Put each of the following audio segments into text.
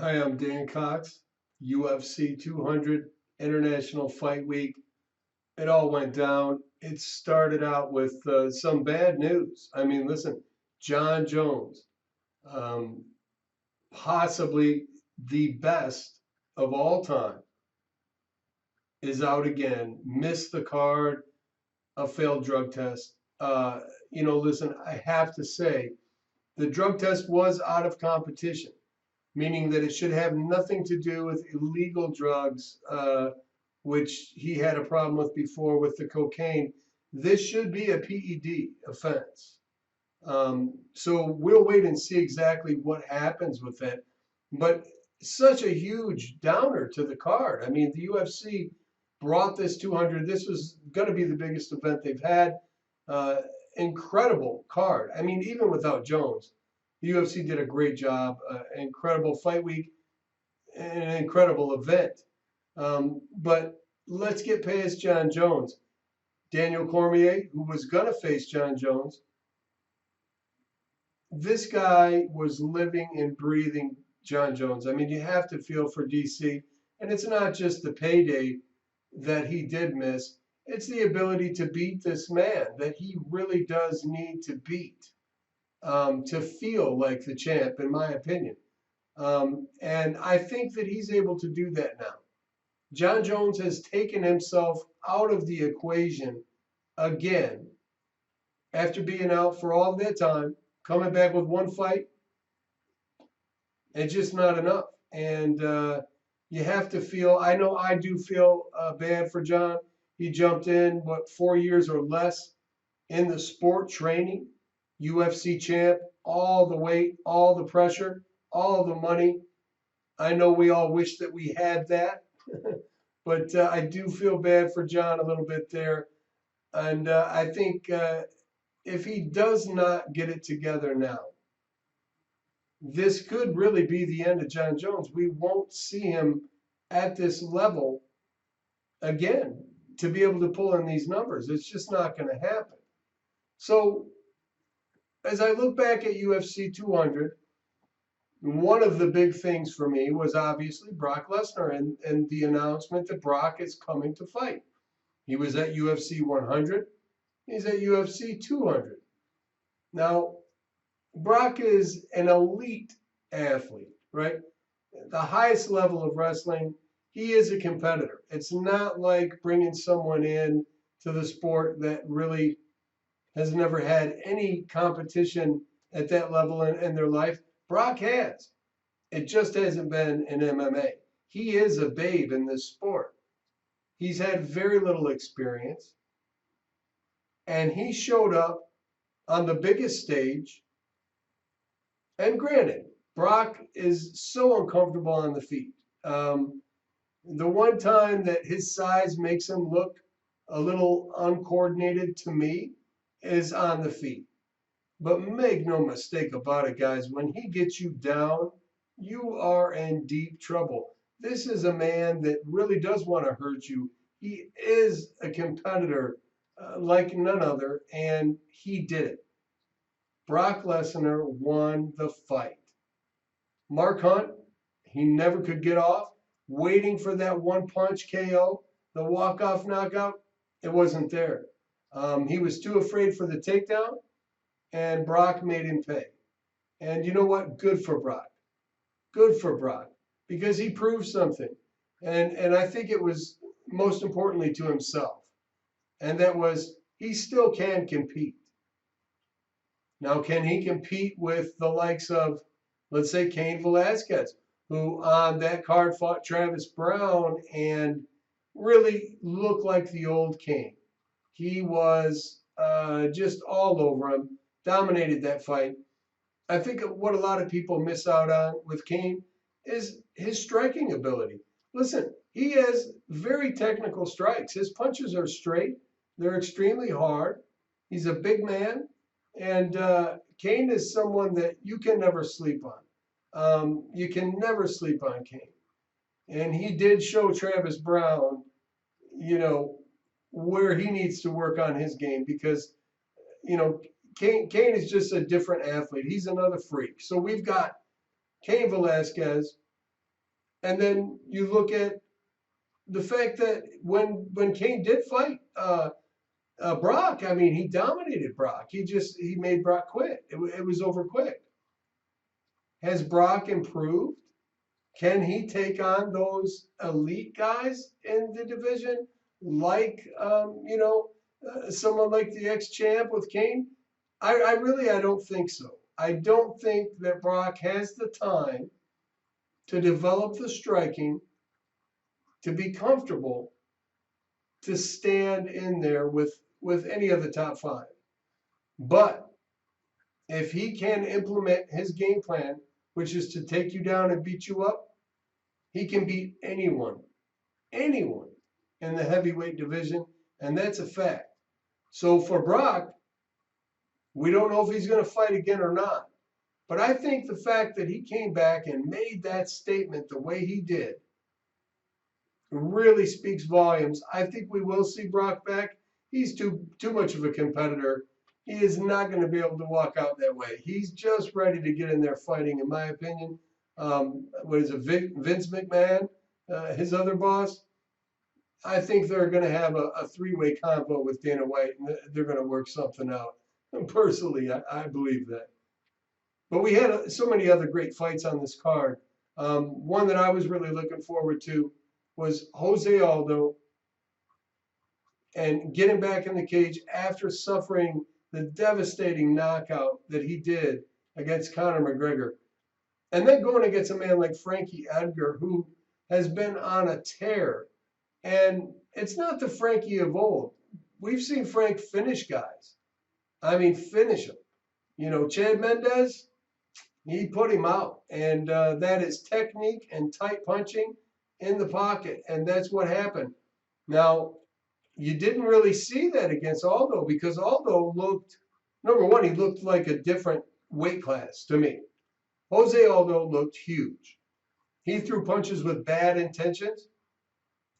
Hi, I'm Dan Cox, UFC 200 International Fight Week. It all went down. It started out with some bad news. I mean, listen, John Jones, um, possibly the best of all time, is out again, missed the card, a failed drug test. Listen, I have to say, the drug test was out of competition, meaning that it should have nothing to do with illegal drugs, which he had a problem with before with the cocaine. This should be a PED offense. So we'll wait and see exactly what happens with that. But such a huge downer to the card. I mean, the UFC brought this 200. This was going to be the biggest event they've had. Uh, Incredible card. I mean, even without Jones, the UFC did a great job. Incredible fight week, an incredible event. But let's get past John Jones. Daniel Cormier, who was going to face John Jones, this guy was living and breathing John Jones. I mean, you have to feel for DC. And it's not just the payday that he did miss, it's the ability to beat this man that he really does need to beat to feel like the champ, in my opinion. And I think that he's able to do that now. John Jones has taken himself out of the equation again after being out for all that time, coming back with one fight. It's just not enough. And you have to feel, I know I do feel bad for John. He jumped in, what, 4 years or less in the sport training, UFC champ, all the weight, all the pressure, all the money. I know we all wish that we had that, but I do feel bad for John a little bit there. And I think if he does not get it together now, this could really be the end of John Jones. We won't see him at this level again to be able to pull in these numbers. It's just not going to happen. So, as I look back at UFC 200, one of the big things for me was obviously Brock Lesnar and the announcement that Brock is coming to fight. He was at UFC 100, he's at UFC 200. Now, Brock is an elite athlete, right? The highest level of wrestling. He is a competitor. It's not like bringing someone in to the sport that really has never had any competition at that level in their life. Brock has. It just hasn't been in MMA. He is a babe in this sport. He's had very little experience, and he showed up on the biggest stage. And granted, Brock is so uncomfortable on the feet. The one time that his size makes him look a little uncoordinated to me is on the feet. But make no mistake about it, guys, when he gets you down, you are in deep trouble. This is a man that really does want to hurt you. He is a competitor like none other, and he did it. Brock Lesnar won the fight. Mark Hunt, he never could get off, waiting for that one punch KO, the walk-off knockout, it wasn't there. He was too afraid for the takedown, and Brock made him pay. And you know what? Good for Brock. Good for Brock, because he proved something. And I think it was most importantly to himself. And that was he still can compete. Now, can he compete with the likes of, let's say, Cain Velasquez, who on that card fought Travis Brown and really looked like the old Cain? He was just all over him, dominated that fight. I think what a lot of people miss out on with Cain is his striking ability. Listen, he has very technical strikes. His punches are straight, they're extremely hard. He's a big man, and Cain is someone that you can never sleep on. You can never sleep on Cain. And he did show Travis Brown, you know, where he needs to work on his game because, you know, Cain is just a different athlete. He's another freak. So we've got Cain Velasquez, And then you look at the fact that when Kane did fight Brock, I mean, he dominated Brock. He made Brock quit. It was over quick. Has Brock improved? Can he take on those elite guys in the division, like someone like the ex-champ with Kane? I don't think so. I don't think that Brock has the time to develop the striking to be comfortable to stand in there with any of the top five. But if he can implement his game plan, which is to take you down and beat you up, he can beat anyone in the heavyweight division, and that's a fact. So for Brock, we don't know if he's going to fight again or not. But I think the fact that he came back and made that statement the way he did really speaks volumes. I think we will see Brock back. He's too much of a competitor. He is not going to be able to walk out that way. He's just ready to get in there fighting, in my opinion. What is it, Vince McMahon, his other boss? I think they're going to have a three-way combo with Dana White, and they're going to work something out. And personally, I believe that. But we had so many other great fights on this card. One that I was really looking forward to was Jose Aldo and getting back in the cage after suffering the devastating knockout that he did against Conor McGregor. And then going against a man like Frankie Edgar, who has been on a tear. And it's not the Frankie of old. We've seen Frank finish guys. I mean, finish them. You know, Chad Mendez, he put him out. And that is technique and tight punching in the pocket. And that's what happened. Now, you didn't really see that against Aldo because Aldo looked, number one, he looked like a different weight class to me. Jose Aldo looked huge. He threw punches with bad intentions,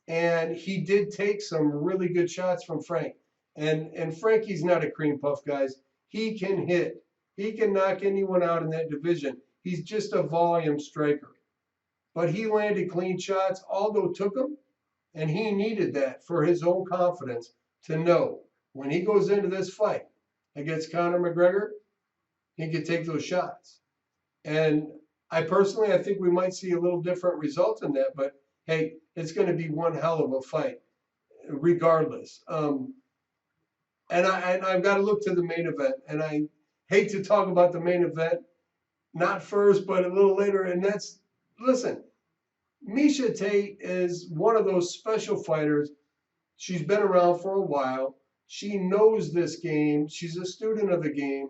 and he did take some really good shots from Frank. And Frankie's not a cream puff, guys. He can hit. He can knock anyone out in that division. He's just a volume striker. But he landed clean shots. Aldo took them, and he needed that for his own confidence to know when he goes into this fight against Conor McGregor, he could take those shots. And I think we might see a little different result in that, but hey, it's going to be one hell of a fight regardless. And I've got to look to the main event, and I hate to talk about the main event, not first, but a little later. And that's, listen, Miesha Tate is one of those special fighters. She's been around for a while. She knows this game. She's a student of the game.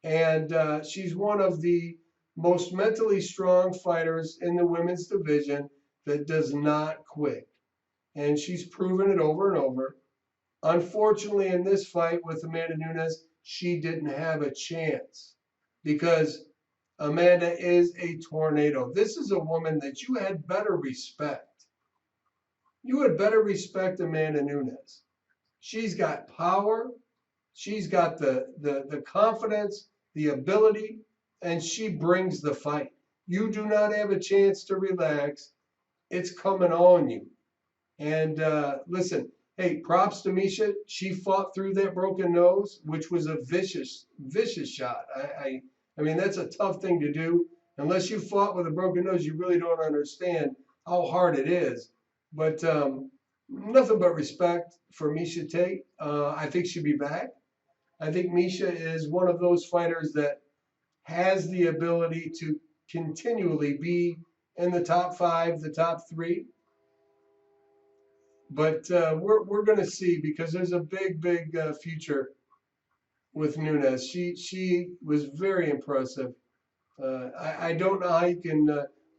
And she's one of the most mentally strong fighters in the women's division that does not quit. And she's proven it over and over. Unfortunately, in this fight with Amanda Nunes, she didn't have a chance because Amanda is a tornado. This is a woman that you had better respect. You had better respect Amanda Nunes. She's got power. She's got the confidence, the ability, and she brings the fight. You do not have a chance to relax. It's coming on you. And listen, hey, props to Miesha. She fought through that broken nose, which was a vicious shot. I mean, that's a tough thing to do. Unless you fought with a broken nose, you really don't understand how hard it is. But nothing but respect for Miesha Tate. I think she'll be back. I think Miesha is one of those fighters that has the ability to continually be in the top five, the top three. But we're going to see because there's a big future with Nunes. She was very impressive. I don't know how you can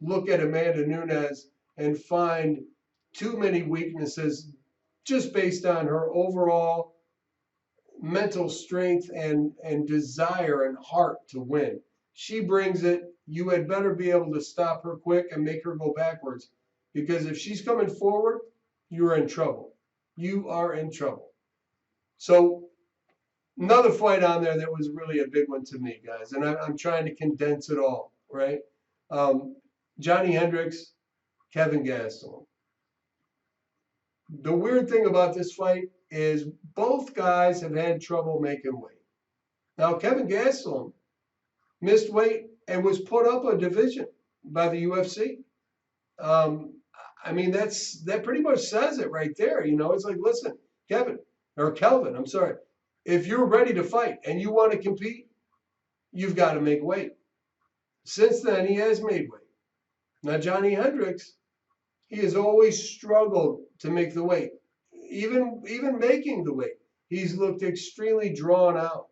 look at Amanda Nunes and find too many weaknesses just based on her overall mental strength and desire and heart to win. She brings it. You had better be able to stop her quick and make her go backwards because if she's coming forward, you're in trouble. You are in trouble. So another fight on there that was really a big one to me, guys, and I'm trying to condense it all, right? Johnny Hendricks Kevin Gastelum. The weird thing about this fight is both guys have had trouble making weight. Now, Kevin Gastelum missed weight and was put up a division by the UFC. Um, I mean, that pretty much says it right there. You know, it's like, listen, Kelvin, I'm sorry. If you're ready to fight and you want to compete, you've got to make weight. Since then, he has made weight. Now, Johnny Hendricks, he has always struggled to make the weight. Even making the weight, he's looked extremely drawn out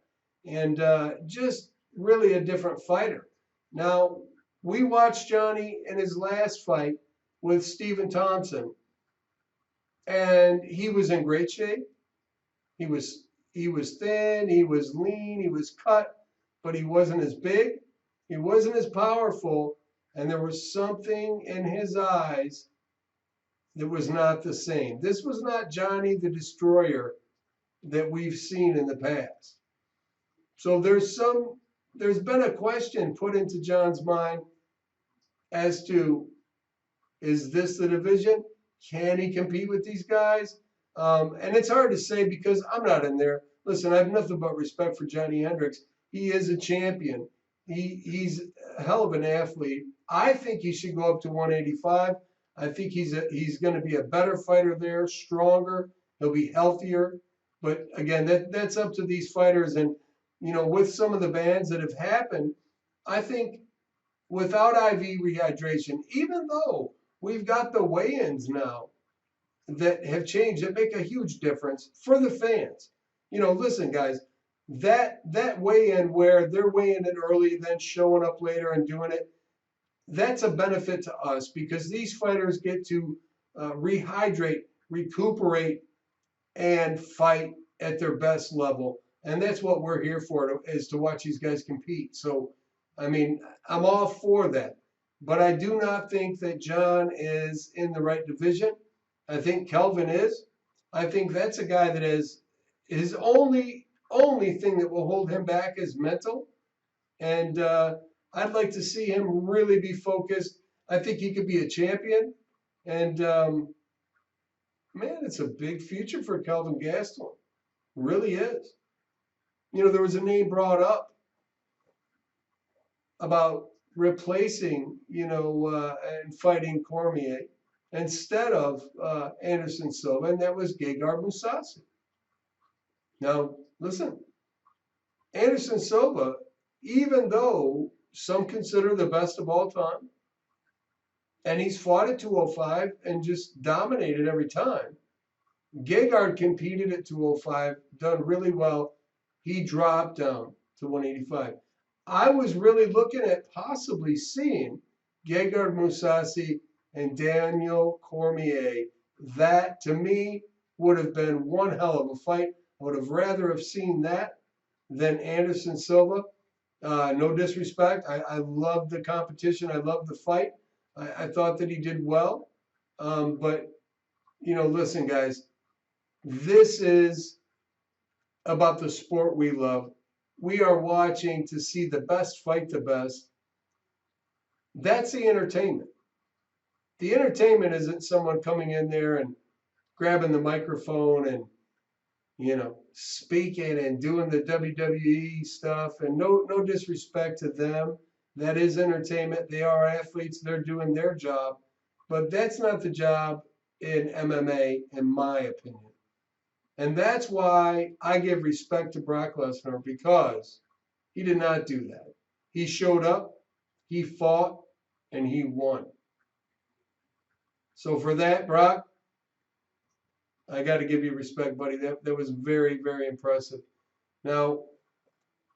and just really a different fighter. Now, we watched Johnny in his last fight with Stephen Thompson, and he was in great shape. He was thin, he was lean, he was cut, but he wasn't as big, he wasn't as powerful, and there was something in his eyes that was not the same. This was not Johnny the Destroyer that we've seen in the past. So there's been a question put into John's mind as to, is this the division? Can he compete with these guys? And it's hard to say because I'm not in there. Listen, I have nothing but respect for Johnny Hendricks. He is a champion. He's a hell of an athlete. I think he should go up to 185. I think he's going to be a better fighter there, stronger. He'll be healthier. But again, that's up to these fighters. And you know, with some of the bans that have happened, I think without IV rehydration, even though we've got the weigh-ins now that have changed, that make a huge difference for the fans. You know, listen, guys, that weigh-in where they're weighing in early, then showing up later and doing it, that's a benefit to us because these fighters get to rehydrate, recuperate, and fight at their best level. And that's what we're here for, is to watch these guys compete. So, I mean, I'm all for that. But I do not think that John is in the right division. I think Kelvin is. I think that's a guy that is his only thing that will hold him back is mental. And I'd like to see him really be focused. I think he could be a champion. And, man, it's a big future for Kelvin Gastelum. Really is. You know, there was a name brought up about replacing, and fighting Cormier instead of Anderson Silva, and that was Gegard Mousasi. Now, listen, Anderson Silva, even though some consider the best of all time, and he's fought at 205 and just dominated every time, Gegard competed at 205, done really well. He dropped down to 185. I was really looking at possibly seeing Gegard Mousasi and Daniel Cormier. That, to me, would have been one hell of a fight. I would have rather have seen that than Anderson Silva. No disrespect. I loved the competition. I loved the fight. I thought that he did well. But, listen, guys, this is about the sport we love. We are watching to see the best fight the best. That's the entertainment. The entertainment isn't someone coming in there and grabbing the microphone and, speaking and doing the WWE stuff. And no disrespect to them. That is entertainment. They are athletes. They're doing their job. But that's not the job in MMA, in my opinion. And that's why I give respect to Brock Lesnar, because he did not do that. He showed up, he fought, and he won. So for that, Brock, I got to give you respect, buddy. That was very, very impressive. Now,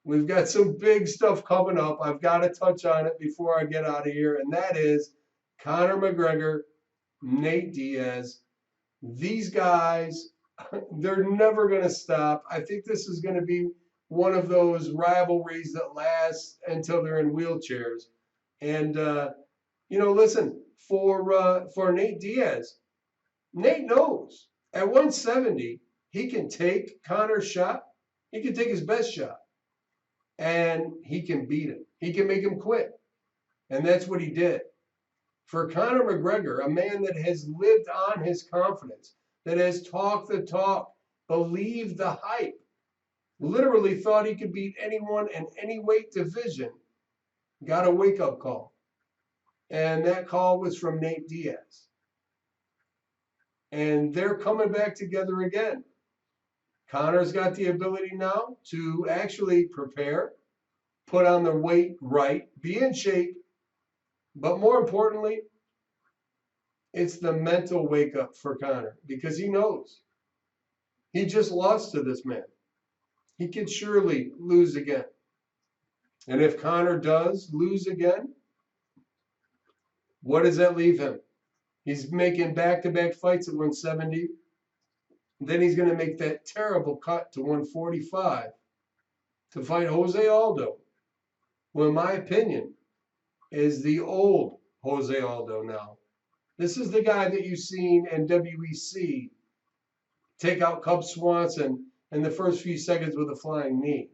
we've got some big stuff coming up. I've got to touch on it before I get out of here, and that is Conor McGregor, Nate Diaz. These guys, they're never going to stop. I think this is going to be one of those rivalries that lasts until they're in wheelchairs. And, listen, for Nate Diaz, Nate knows at 170, he can take Conor's shot. He can take his best shot. And he can beat him. He can make him quit. And that's what he did. For Conor McGregor, a man that has lived on his confidence, that has talked the talk, believed the hype, literally thought he could beat anyone in any weight division, got a wake-up call. And that call was from Nate Diaz. And they're coming back together again. Conor's got the ability now to actually prepare, put on the weight right, be in shape, but more importantly, it's the mental wake up for Conor because he knows he just lost to this man. He could surely lose again. And if Conor does lose again, what does that leave him? He's making back-to-back fights at 170. Then he's going to make that terrible cut to 145 to fight Jose Aldo, who in my opinion is the old Jose Aldo now. This is the guy that you've seen in WEC take out Cub Swanson in the first few seconds with a flying knee.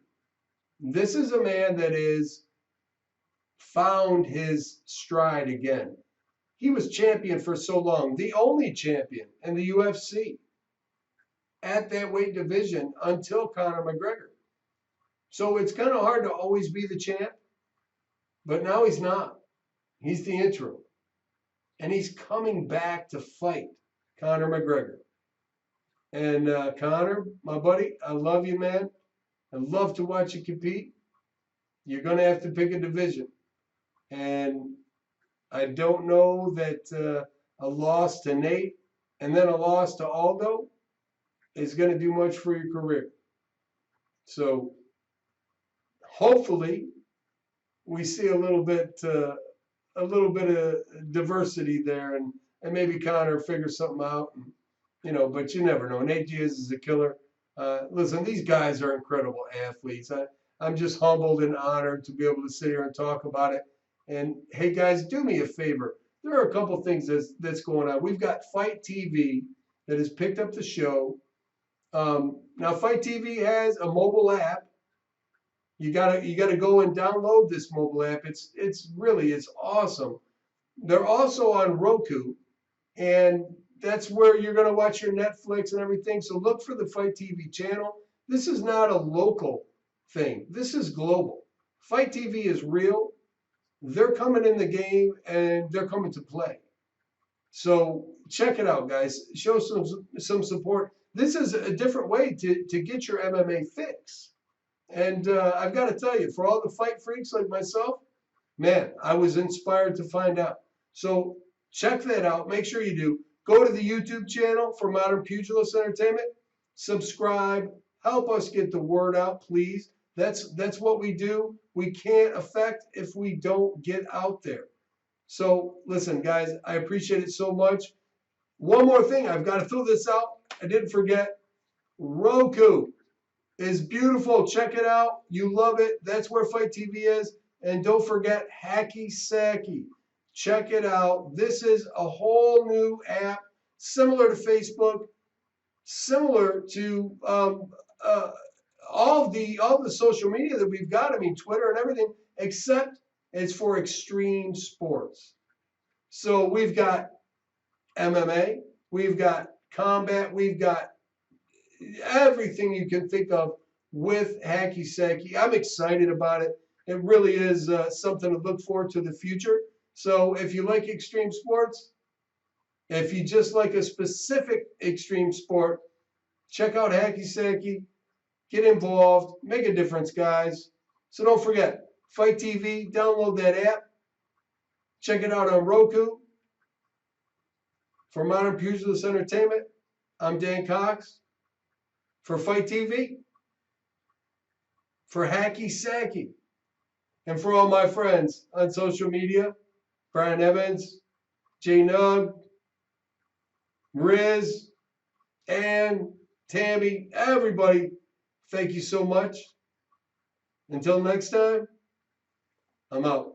This is a man that is found his stride again. He was champion for so long, the only champion in the UFC at that weight division until Conor McGregor. So it's kind of hard to always be the champ, but now he's not. He's the interim. And he's coming back to fight Conor McGregor. And Conor, my buddy, I love you, man. I love to watch you compete. You're going to have to pick a division. And I don't know that a loss to Nate and then a loss to Aldo is going to do much for your career. So hopefully we see a little bit of diversity there, and maybe Conor figures something out. And, but you never know. Nate Diaz is a killer. Listen, these guys are incredible athletes. I'm just humbled and honored to be able to sit here and talk about it. And hey, guys, do me a favor. There are a couple things that's going on. We've got Fight TV that has picked up the show. Now, Fight TV has a mobile app. You gotta go and download this mobile app. It's awesome. They're also on Roku, and that's where you're gonna watch your Netflix and everything. So look for the Fight TV channel. This is not a local thing. This is global. Fight TV is real. They're coming in the game and they're coming to play. So check it out, guys. Show some support. This is a different way to get your MMA fix. And I've got to tell you, for all the fight freaks like myself, man, I was inspired to find out. So check that out. Make sure you do. Go to the YouTube channel for Modern Pugilist Entertainment. Subscribe. Help us get the word out, please. That's what we do. We can't affect if we don't get out there. So listen, guys, I appreciate it so much. One more thing, I've got to throw this out. I didn't forget. Roku is beautiful. Check it out. You love it. That's where Fight TV is. And don't forget Hacky Sacky. Check it out. This is a whole new app, similar to Facebook, similar to all the social media that we've got. I mean, Twitter and everything, except it's for extreme sports. So we've got MMA, we've got combat, we've got everything you can think of with Hacky Sacky. I'm excited about it. It really is something to look forward to the future. So if you like extreme sports, if you just like a specific extreme sport, check out Hacky Sacky. Get involved. Make a difference, guys. So don't forget, Fight TV, download that app. Check it out on Roku. For Modern Pugilist Entertainment, I'm Dan Cox. For Fight TV, for Hacky Sacky, and for all my friends on social media, Brian Evans, Jay Nug, Riz, Ann, Tammy, everybody, thank you so much. Until next time, I'm out.